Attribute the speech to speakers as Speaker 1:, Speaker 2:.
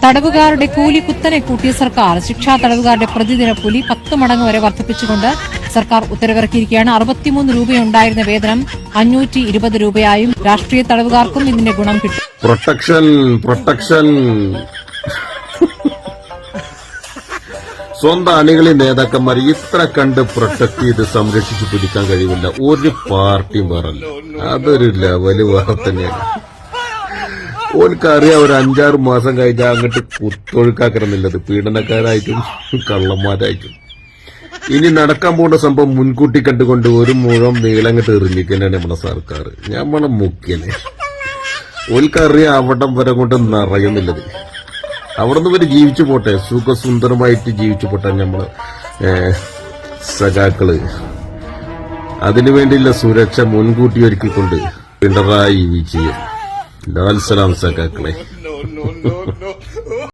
Speaker 1: തടവുകാരുടെ കൂലി കുത്തനെ കൂട്ടിയ സർക്കാർ. ശിക്ഷാ തടവുകാരുടെ പ്രതിദിന കൂലി 10 മടങ്ങ് വരെ വർദ്ധിപ്പിച്ചുകൊണ്ട് സർക്കാർ ഉത്തരവിറക്കിയിരിക്കുകയാണ്. 63 രൂപയുണ്ടായിരുന്ന വേതനം 520 രൂപയായും. രാഷ്ട്രീയ തടവുകാർക്കും ഇതിന്റെ ഗുണം കിട്ടും.
Speaker 2: പ്രൊട്ടക്ഷൻ സ്വന്തം അണികളെ നേതാക്കന്മാർ ഇത്ര കണ്ട് പ്രൊട്ടക്ട് ചെയ്ത് സംരക്ഷിച്ച് പിടിക്കാൻ കഴിയില്ല ഒരു പാർട്ടിയും വേറല്ല. അതൊരു ലെവല് വേറെ തന്നെയാണ്. ഓൽക്കറിയാം ഒരു 5-6 മാസം കഴിഞ്ഞാൽ അങ്ങോട്ട് കുത്തൊഴുക്കാക്കണമെന്നുള്ളത് പീഡനക്കാരായിട്ടും കള്ളന്മാരായിട്ടും. ഇനി നടക്കാൻ പോകുന്ന സംഭവം മുൻകൂട്ടി കണ്ടുകൊണ്ട് ഒരു മുഴം നീളങ്ങട്ട് എറിഞ്ഞിക്കലാണ് നമ്മളെ സർക്കാർ. നമ്മളെ മുഖ്യനെ ഓൽക്കറിയാം അവിടം വരെ കൊണ്ട് നിറയുന്നില്ലത്. അവിടെ നിന്ന് ഇവര് ജീവിച്ചു പോട്ടെ, സുഖസുന്ദരമായിട്ട് ജീവിച്ചു പോട്ടെ നമ്മള് സഖാക്കള്. അതിനുവേണ്ടിയുള്ള സുരക്ഷ മുൻകൂട്ടി ഒരുക്കിക്കൊണ്ട് പിണറായി വിജയൻ. ലാൽ സലാം സഖാക്കളെ.